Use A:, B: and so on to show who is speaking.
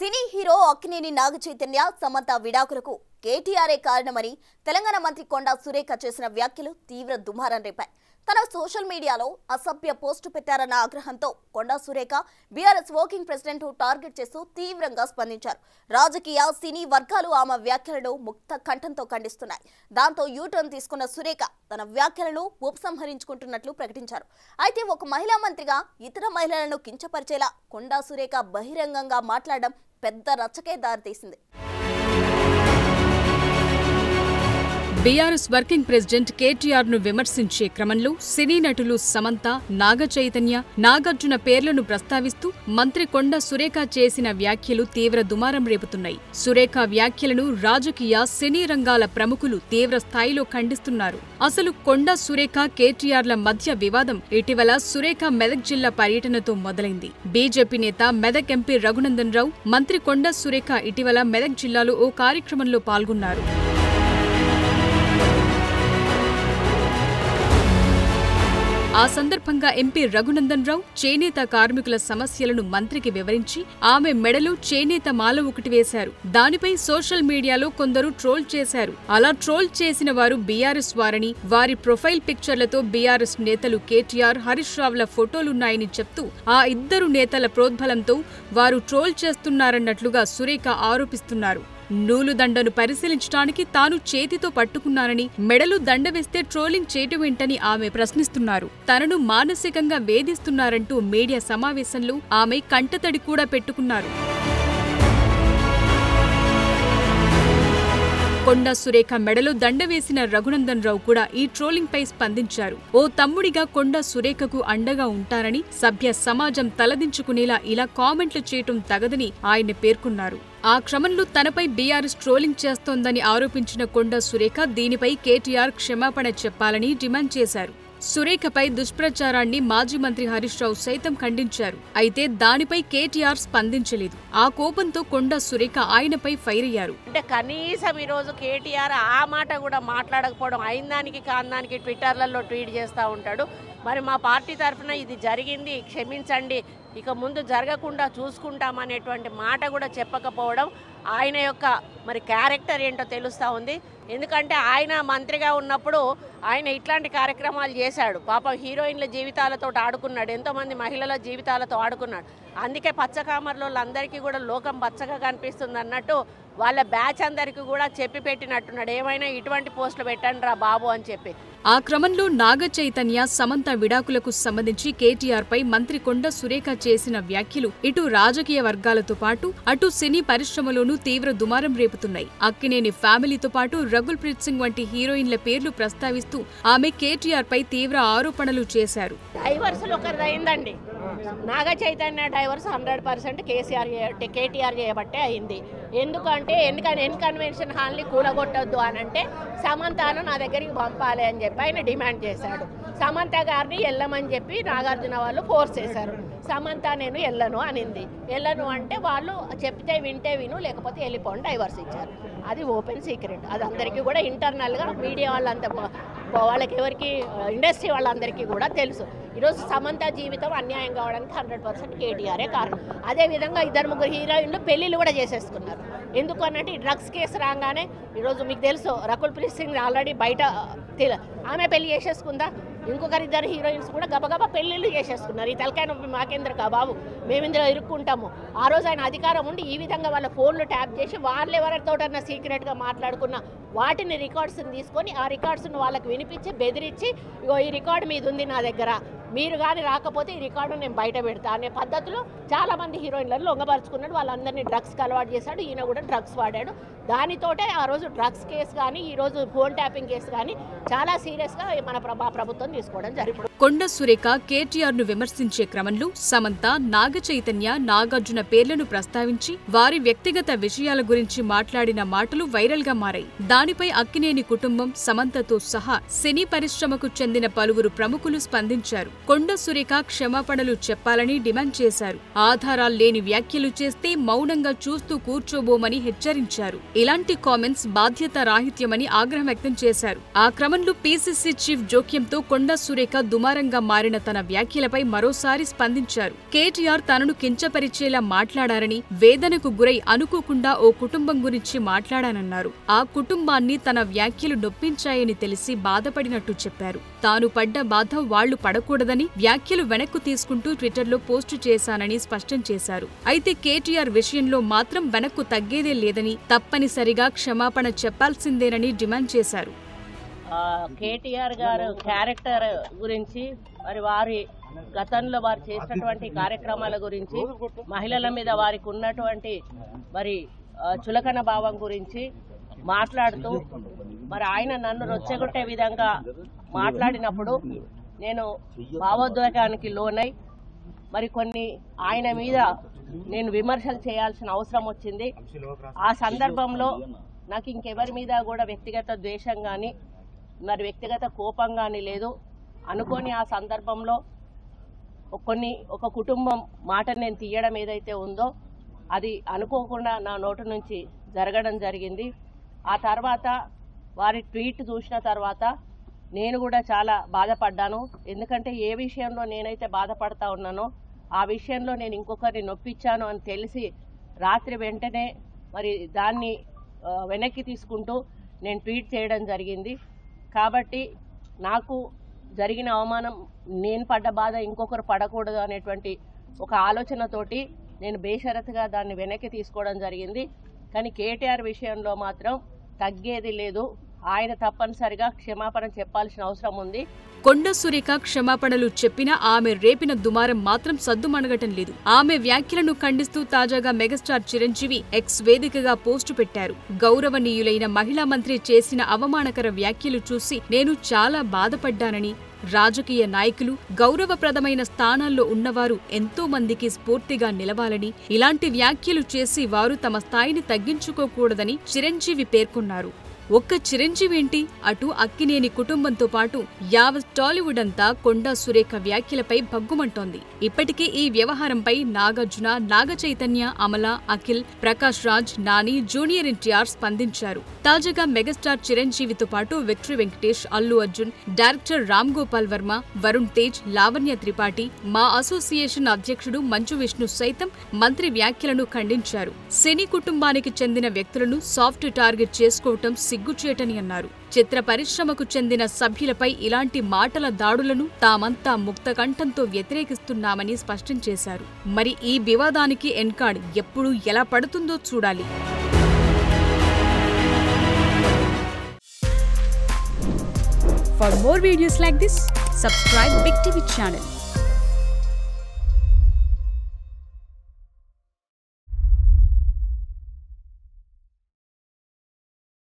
A: Cine hero Akkineni Naga Chaitanya Samantha విడాకులకు కేటీఆర్ఏ కారణమని తెలంగాణ మంత్రి కొండా సురేఖ చేసిన వ్యాఖ్యలు తీవ్ర దుమారం రేపాయి. తన సోషల్ మీడియాలో అసభ్య పోస్టు పెట్టారన్న ఆగ్రహంతో Konda Surekha BRS working president target చేస్తూ తీవ్రంగా స్పందించారు. రాజకీయ సినీ వర్గాలు ఆమె వ్యాఖ్యలను ముక్త కంఠంతో ఖండిస్తున్నాయి. దాంతో యూటర్న్ తీసుకున్న సురేఖ తన వ్యాఖ్యలను ఉపసంహరించుకుంటున్నట్లు ప్రకటించారు. అయితే ఒక మహిళా మంత్రిగా ఇతర మహిళలను కించపరిచేలా కొండా సురేఖ బహిరంగంగా మాట్లాడడం పెద్ద రచ్చకే దారితీసింది.
B: బీఆర్ఎస్ వర్కింగ్ ప్రెసిడెంట్ కేటీఆర్ ను విమర్శించే క్రమంలో సినీ నటులు సమంత, నాగచైతన్య, నాగార్జున పేర్లను ప్రస్తావిస్తూ మంత్రి కొండా సురేఖ చేసిన వ్యాఖ్యలు తీవ్ర దుమారం రేపుతున్నాయి. సురేఖ వ్యాఖ్యలను రాజకీయ, సినీ రంగాల ప్రముఖులు తీవ్ర స్థాయిలో ఖండిస్తున్నారు. అసలు కొండా సురేఖ, కేటీఆర్ల మధ్య వివాదం ఇటీవల సురేఖ మెదక్ జిల్లా పర్యటనతో మొదలైంది. బీజేపీ నేత మెదక్ ఎంపీ రఘునందన్ రావు, మంత్రి కొండా సురేఖ ఇటీవల మెదక్ జిల్లాలో ఓ కార్యక్రమంలో పాల్గొన్నారు. ఆ సందర్భంగా ఎంపీ రఘునందన్ రావు చేనేత కార్మికుల సమస్యలను మంత్రికి వివరించి ఆమె మెడలో చేనేత మాల ఒకటి వేశారు. దానిపై సోషల్ మీడియాలో కొందరు ట్రోల్ చేశారు. అలా ట్రోల్ చేసిన వారు బీఆర్ఎస్ వారని, వారి ప్రొఫైల్ పిక్చర్లతో బీఆర్ఎస్ నేతలు కేటీఆర్, హరీష్ రావుల ఫోటోలున్నాయని చెప్తూ ఆ ఇద్దరు నేతల ప్రోద్బలంతో వారు ట్రోల్ చేస్తున్నారన్నట్లుగా సురేఖ ఆరోపిస్తున్నారు. నూలు దండను పరిశీలించడానికి తాను చేతితో పట్టుకున్నానని, మెడలు దండ వేస్తే ట్రోలింగ్ చేయటమేంటని ఆమె ప్రశ్నిస్తున్నారు. తనను మానసికంగా వేధిస్తున్నారంటూ మీడియా సమావేశంలో ఆమె కంటతడి కూడా పెట్టుకున్నారు. కొండా సురేఖ మెడలో దండ వేసిన రఘునందన్ రావు కూడా ఈ ట్రోలింగ్ పై స్పందించారు. ఓ తమ్ముడిగా కొండా సురేఖకు అండగా ఉంటారని, సభ్య సమాజం తలదించుకునేలా ఇలా కామెంట్లు చేయటం తగదని ఆయన పేర్కొన్నారు. ఆ క్రమంలో తనపై బీఆర్ఎస్ ట్రోలింగ్ చేస్తోందని ఆరోపించిన కొండా సురేఖ దీనిపై కేటీఆర్ క్షమాపణ చెప్పాలని డిమాండ్ చేశారు. సురేఖపై దుష్ప్రచారాన్ని మాజీ మంత్రి హరీష్ రావు సైతం ఖండించారు. అయితే దానిపై కేటీఆర్ స్పందించలేదు. ఆ కోపంతో కొండా సురేఖ ఆయనపై ఫైర్ అయ్యారు.
C: అంటే కనీసం ఈ రోజు కేటీఆర్ ఆ మాట కూడా మాట్లాడకపోవడం, అయిందానికి కాందానికి ట్విట్టర్లలో ట్వీట్ చేస్తూ ఉంటాడు. మరి మా పార్టీ తరఫున ఇది జరిగింది, క్షమించండి, ఇక ముందు జరగకుండా చూసుకుంటామనేటువంటి మాట కూడా చెప్పకపోవడం ఆయన యొక్క మరి క్యారెక్టర్ ఏంటో తెలుస్తూ ఉంది. ఎందుకంటే ఆయన మంత్రిగా ఉన్నప్పుడు ఆయన ఇట్లాంటి కార్యక్రమాలు చేశాడు. పాపం హీరోయిన్ల జీవితాలతో ఆడుకున్నాడు, ఎంతోమంది మహిళల జీవితాలతో ఆడుకున్నాడు. అందుకే పచ్చకామర్లో అందరికీ కూడా లోకం పచ్చగా కనిపిస్తుంది అన్నట్టు వాళ్ళ బ్యాచ్ అందరికీ కూడా చెప్పి పెట్టినట్టున్నాడు, ఏమైనా ఇటువంటి పోస్టులు పెట్టండి రా బాబు అని చెప్పి.
B: ఆ క్రమంలో నాగచైతన్య, సమంత విడాకులకు సంబంధించి కేటీఆర్ పై మంత్రి కొండా సురేఖ చేసిన వ్యాఖ్యలు ఇటు రాజకీయ వర్గాలతో పాటు అటు సినీ పరిశ్రమలోనూ తీవ్ర దుమారం రేపుతున్నాయి. అక్కినేని ఫ్యామిలీతో పాటు రఘుల్ ప్రీత్ సింగ్ వంటి హీరోయిన్ల పేర్లు ప్రస్తావిస్తూ ఆమె కేటీఆర్ పై తీవ్ర ఆరోపణలు చేశారు.
C: డైవర్సులు ఒకరిదైందండి, నాగచైతన్య డైవర్స్ 100% కేటీఆర్ చేయబట్టే అయింది. ఎందుకంటే ఎన్కన్వెన్షన్ హాల్ని కూలగొట్టొద్దు అని అంటే సమంతను నా దగ్గరికి పంపాలి అని చెప్పి ఆయన డిమాండ్ చేశాడు. సమంత గారిని వెళ్ళమని చెప్పి నాగార్జున వాళ్ళు ఫోర్స్ చేశారు. సమంత నేను వెళ్ళను అనింది. వెళ్ళను అంటే వాళ్ళు చెప్తే వింటే విను, లేకపోతే వెళ్ళిపోండి, డైవర్స్ ఇచ్చారు. అది ఓపెన్ సీక్రెట్. అది అందరికీ కూడా ఇంటర్నల్గా మీడియా వాళ్ళంతా, వాళ్ళకి ఎవరికి ఇండస్ట్రీ వాళ్ళందరికీ కూడా తెలుసు. ఈరోజు సమంత జీవితం అన్యాయం కావడానికి 100% కేటీఆరే కారణం. అదేవిధంగా 2-3 హీరోయిన్లు పెళ్లిళ్ళు కూడా చేసేసుకున్నారు. ఎందుకు అన్నట్టు ఈ డ్రగ్స్ కేసు రాగానే ఈరోజు మీకు తెలుసు రకుల్ ప్రీత్ సింగ్ ఆల్రెడీ బయట ఆమె పెళ్లి చేసేసుకుందా, ఇంకొకరిద్దరు హీరోయిన్స్ కూడా గబగబా పెళ్లిళ్ళు చేసేసుకున్నారు. ఈ తలకాయ నొప్పి మాకేంద్రకా బాబు, మేము ఇందులో ఇరుక్కుంటాము. ఆ రోజు ఆయన అధికారం ఉండి ఈ విధంగా వాళ్ళ ఫోన్లు ట్యాప్ చేసి వాళ్ళు ఎవరితోటన్నా సీక్రెట్గా మాట్లాడుకున్న వాటిని రికార్డ్స్ని తీసుకొని ఆ రికార్డ్స్ను వాళ్ళకి వినిపించి బెదిరించి, ఇగో ఈ రికార్డు మీద ఉంది నా దగ్గర, మీరు కానీ రాకపోతే ఈ రికార్డు నేను బయట పెడతా అనే పద్ధతిలో చాలామంది హీరోయిన్లను లొంగపరుచుకున్నాడు. వాళ్ళందరినీ డ్రగ్స్కి అలవాటు చేశాడు. ఈయన కూడా డ్రగ్స్ వాడాడు. దానితోటే ఆ రోజు డ్రగ్స్ కేసు కానీ ఈరోజు ఫోన్ ట్యాపింగ్ కేసు కానీ చాలా సీరియస్గా మన ప్రభుత్వం తీసుకోవడం జరిగింది.
B: కొండా సురేఖ కేటీఆర్ ను విమర్శించే క్రమంలో సమంత, నాగచైతన్య, నాగార్జున పేర్లను ప్రస్తావించి వారి వ్యక్తిగత విషయాల గురించి మాట్లాడిన మాటలు వైరల్ గా మారాయి. దానిపై అక్కినేని కుటుంబం, సమంతతో సహా సినీ పరిశ్రమకు చెందిన పలువురు ప్రముఖులు స్పందించారు. కొండ సురేఖ క్షమాపణలు చెప్పాలని డిమాండ్ చేశారు. ఆధారాలు లేని వ్యాఖ్యలు చేస్తే మౌనంగా చూస్తూ కూర్చోబోమని హెచ్చరించారు. ఇలాంటి కామెంట్స్ బాధ్యత రాహిత్యమని ఆగ్రహం వ్యక్తం చేశారు. ఆ క్రమంలో పీసీసీ చీఫ్ జోక్యంతో కొండ సురేఖ దుమారంగా మారిన తన వ్యాఖ్యలపై మరోసారి స్పందించారు. కేటీఆర్ తనను కించపరిచేలా మాట్లాడారని, వేదనకు గురై అనుకోకుండా ఓ కుటుంబం గురించి మాట్లాడానన్నారు. ఆ కుటుంబాన్ని తన వ్యాఖ్యలు నొప్పించాయని తెలిసి బాధపడినట్టు చెప్పారు. తాను పడ్డ బాధ వాళ్లు పడకూడదని వ్యాఖ్యలు వెనక్కు తీసుకుంటూ ట్విట్టర్లో పోస్టు చేశానని స్పష్టం చేశారు. అయితే కేటీఆర్ విషయంలో మాత్రం వెనక్కు తగ్గేదే లేదని, తప్పనిసరిగా క్షమాపణ చెప్పాల్సిందేనని డిమాండ్ చేశారు.
C: కేటీఆర్ గారు క్యారెక్టర్ గురించి, మరి వారి గతంలో వారు చేసినటువంటి కార్యక్రమాల గురించి, మహిళల మీద వారికి ఉన్నటువంటి మరి చులకన భావం గురించి మాట్లాడుతూ మరి ఆయన నన్ను రొచ్చెగొట్టే విధంగా మాట్లాడినప్పుడు నేను భావోద్వేగానికి లోనై మరి కొన్ని ఆయన మీద నేను విమర్శలు చేయాల్సిన అవసరం వచ్చింది. ఆ సందర్భంలో నాకు ఇంకెవరి మీద కూడా వ్యక్తిగత ద్వేషం కానీ మరి వ్యక్తిగత కోపం కానీ లేదు. అనుకోని ఆ సందర్భంలో ఒక కుటుంబం మాట నేను తీయడం ఏదైతే ఉందో అది అనుకోకుండా నా నోటి నుంచి జరగడం జరిగింది. ఆ తర్వాత వారి ట్వీట్ చూసిన తర్వాత నేను కూడా చాలా బాధపడ్డాను. ఎందుకంటే ఏ విషయంలో నేనైతే బాధపడతా ఉన్నానో ఆ విషయంలో నేను ఇంకొకరిని నొప్పించాను అని తెలిసి రాత్రి వెంటనే మరి దాన్ని వెనక్కి తీసుకుంటూ నేను ట్వీట్ చేయడం జరిగింది. కాబట్టి నాకు జరిగిన అవమానం, నేను పడ్డ బాధ ఇంకొకరు పడకూడదు అనేటువంటి ఒక ఆలోచనతోటి నేను బేషరతుగా దాన్ని వెనక్కి తీసుకోవడం జరిగింది. కానీ కేటీఆర్ విషయంలో మాత్రం తగ్గేది లేదు. ఆయన తప్పనిసరిగా క్షమాపణ చెప్పాల్సిన అవసరం ఉంది.
B: కొండ సురేఖ క్షమాపణలు చెప్పినా ఆమె రేపిన దుమారం మాత్రం సద్దుమణగటం లేదు. ఆమె వ్యాఖ్యలను ఖండిస్తూ తాజాగా మెగాస్టార్ చిరంజీవి ఎక్స్ వేదికగా పోస్టు పెట్టారు. గౌరవనీయులైన మహిళా మంత్రి చేసిన అవమానకర వ్యాఖ్యలు చూసి నేను చాలా బాధపడ్డానని, రాజకీయ నాయకులు, గౌరవప్రదమైన స్థానాల్లో ఉన్నవారు ఎంతో మందికి స్ఫూర్తిగా నిలవాలని, ఇలాంటి వ్యాఖ్యలు చేసి వారు తమ స్థాయిని తగ్గించుకోకూడదని చిరంజీవి పేర్కొన్నారు. ఒక్క చిరంజీవి ఏంటి, అటు అక్కినేని కుటుంబంతో పాటు యావత్ టాలీవుడ్ అంతా కొండ సురేఖ వ్యాఖ్యలపై భగ్గుమంటోంది. ఇప్పటికే ఈ వ్యవహారంపై నాగార్జున, నాగచైతన్య, అమల, అఖిల్, ప్రకాష్ రాజ్, నాని, జూనియర్ ఎన్టీఆర్ స్పందించారు. తాజాగా మెగాస్టార్ చిరంజీవితో పాటు విక్టరీ వెంకటేష్, అల్లు అర్జున్, డైరెక్టర్ రామ్ గోపాల్ వర్మ, వరుణ్ తేజ్, లావణ్య త్రిపాఠి, మా అసోసియేషన్ అధ్యక్షుడు మంచు విష్ణు సైతం మంత్రి వ్యాఖ్యలను ఖండించారు. సినీ కుటుంబానికి చెందిన వ్యక్తులను సాఫ్ట్ టార్గెట్ చేసుకోవటం సిగ్గుచేటని అన్నారు. చిత్ర పరిశ్రమకు చెందిన సభ్యులపై ఇలాంటి మాటల దాడులను తామంతా ముక్తకంఠంతో వ్యతిరేకిస్తున్నామని స్పష్టం చేశారు. మరి ఈ వివాదానికి ఎన్కార్డ్ ఎప్పుడు ఎలా పడుతుందో చూడాలి. For more videos like this, subscribe Big TV channel.